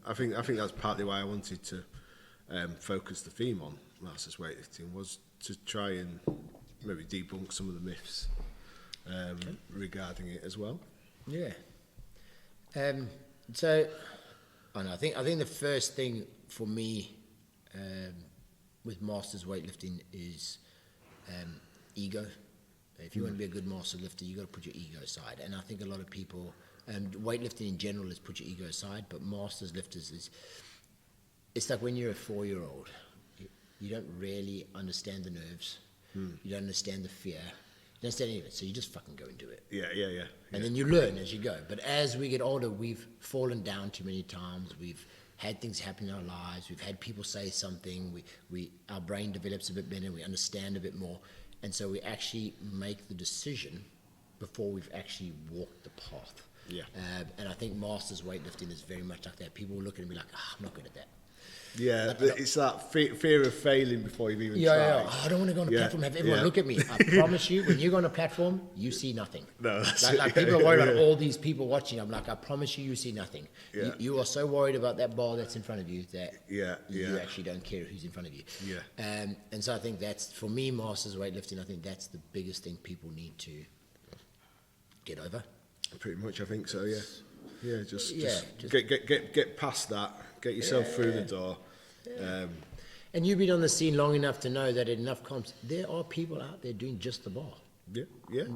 I think that's partly why I wanted to focus the theme on Masters Weightlifting, was to try and maybe debunk some of the myths regarding it as well. Yeah. So, I think the first thing for me with Masters Weightlifting is ego. If you want to be a good master lifter, you got to put your ego aside. And I think a lot of people, weightlifting in general is put your ego aside, but masters lifters is, it's like when you're a 4-year-old, you don't really understand the nerves, you don't understand the fear, you don't understand any of it, so you just fucking go and do it. Yeah. And then you learn as you go. But as we get older, we've fallen down too many times, we've had things happen in our lives, we've had people say something, our brain develops a bit better, we understand a bit more. And so we actually make the decision before we've actually walked the path. Yeah. And I think Masters Weightlifting is very much like that. People will look at it and be like, I'm not good at that. Yeah, it's that fear of failing before you've even tried. Yeah. I don't want to go on a platform and have everyone look at me. I promise you, when you go on a platform, you see nothing. No, like people are worried about all these people watching. I'm like, I promise you see nothing. Yeah. You are so worried about that bar that's in front of you that you actually don't care who's in front of you. Yeah. And so I think that's, for me, Masters Weightlifting, I think that's the biggest thing people need to get over. Pretty much, I think so, yeah. Yeah, just get past that, get yourself through the door. And you've been on the scene long enough to know that at enough comps, there are people out there doing just the bar. Yeah,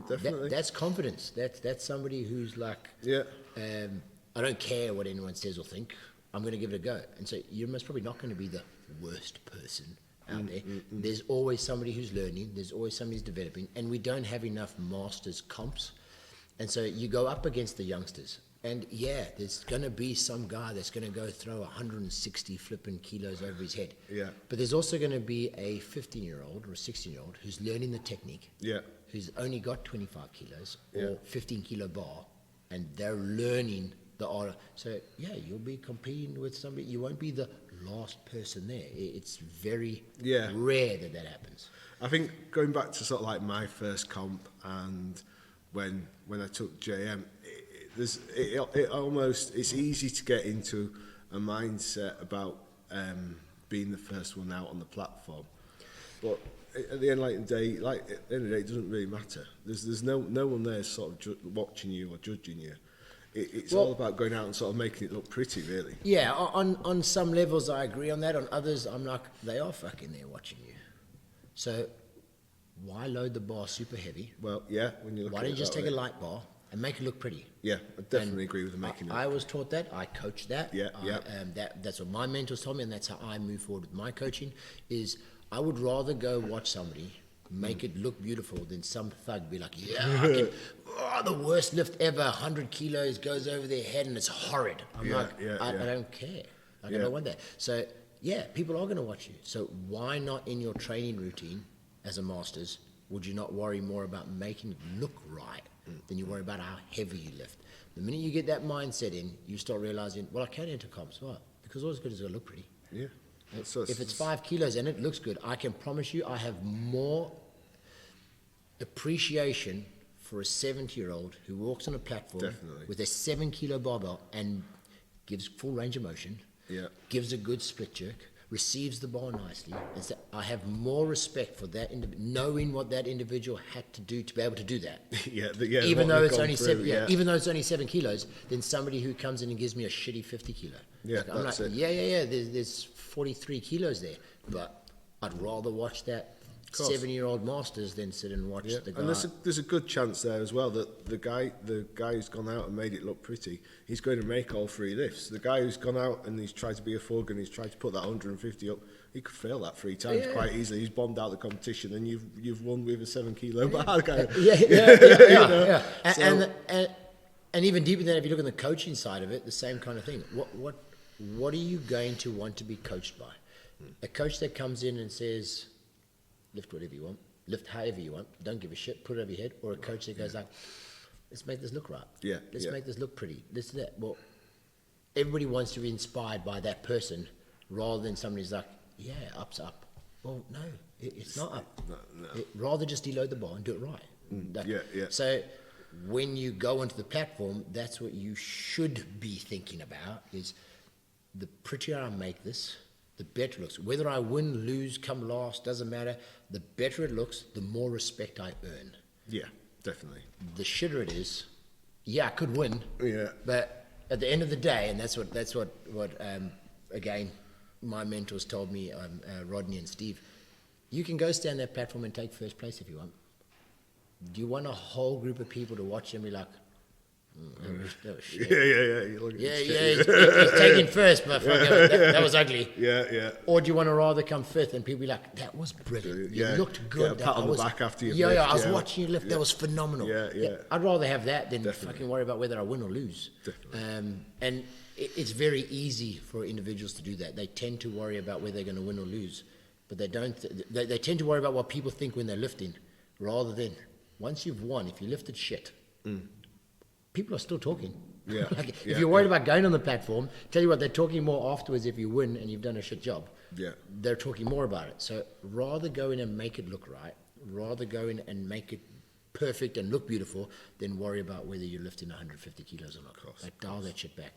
definitely. That's confidence. That's somebody who's like, I don't care what anyone says or think. I'm going to give it a go. And so you're most probably not going to be the worst person out there. There's always somebody who's learning. There's always somebody who's developing. And we don't have enough masters comps. And so you go up against the youngsters. And there's going to be some guy that's going to go throw 160 flipping kilos over his head. Yeah. But there's also going to be a 15-year-old or a 16-year-old who's learning the technique. Yeah. Who's only got 25 kilos or 15-kilo bar, and they're learning the art. So, you'll be competing with somebody. You won't be the last person there. It's very rare that happens. I think going back to sort of like my first comp and when I took JM, it's easy to get into a mindset about being the first one out on the platform, but at the end of the day, it doesn't really matter. There's no one there sort of watching you or judging you. It's all about going out and sort of making it look pretty, really. Yeah, on some levels I agree on that. On others, I'm like, they are fucking there watching you. So why load the bar super heavy? Well, yeah, when you look why at don't you just take way. a light bar and make it look pretty? Yeah, I definitely agree with the making it. I was taught that. I coached that. Yeah. That's what my mentors told me, and that's how I move forward with my coaching. Is I would rather go watch somebody make it look beautiful than some thug be like, the worst lift ever, 100 kilos goes over their head and it's horrid. I don't care. I don't want that. So people are going to watch you. So why not in your training routine as a masters, would you not worry more about making it look right than you worry about how heavy you lift? The minute you get that mindset in, you start realizing, well, I can enter comps. Why? Because all it's good is going to look pretty. Yeah. If it's 5 kilos and it looks good, I can promise you I have more appreciation for a 70-year-old who walks on a platform with a 7-kilo barbell and gives full range of motion, gives a good split jerk, receives the bar nicely, and so I have more respect for that knowing what that individual had to do to be able to do that. Even though it's only even though it's only 7 kilos, than somebody who comes in and gives me a shitty 50 kilo. I'm like, there's 43 kilos there, but I'd rather watch that 7-year-old masters than sit and watch the guy. And there's a good chance there as well that the guy who's gone out and made it look pretty, he's going to make all 3 lifts. The guy who's gone out and he's tried to be a thug and he's tried to put that 150 up, he could fail that 3 times quite easily. He's bombed out the competition and you've won with a 7-kilo bar guy. And even deeper than that, if you look at the coaching side of it, the same kind of thing. What are you going to want to be coached by? A coach that comes in and says, lift whatever you want, lift however you want, don't give a shit, put it over your head, or a coach that goes like, let's make this look right. Let's make this look pretty. This and that. Well, everybody wants to be inspired by that person rather than somebody who's like, up's up. Well, no, it's not up. No. Rather just deload the bar and do it right. So when you go onto the platform, that's what you should be thinking about is, the prettier I make this, the better it looks. Whether I win, lose, come last, doesn't matter. The better it looks, the more respect I earn. Yeah, definitely. The shitter it is, yeah, I could win. Yeah. But at the end of the day, and that's what again, my mentors told me, Rodney and Steve, you can go stand that platform and take first place if you want. Do you want a whole group of people to watch and be like, that was shit. He's taking first, but that was ugly. Yeah. Or do you want to rather come fifth and people be like, that was brilliant. You looked good. Yeah, pat on the back after you lift. lift. I was watching you lift. That was phenomenal. Yeah. I'd rather have that than Definitely. fucking worry about whether I win or lose. Definitely. And it's very easy for individuals to do that. They tend to worry about whether they're going to win or lose, but they don't. They tend to worry about what people think when they're lifting, rather than once you've won. If you lifted shit. People are still talking. Yeah. If you're worried about going on the platform, tell you what, they're talking more afterwards if you win and you've done a shit job. Yeah. They're talking more about it. So rather go in and make it look right, rather go in and make it perfect and look beautiful, than worry about whether you're lifting 150 kilos or not. Like, dial that shit back.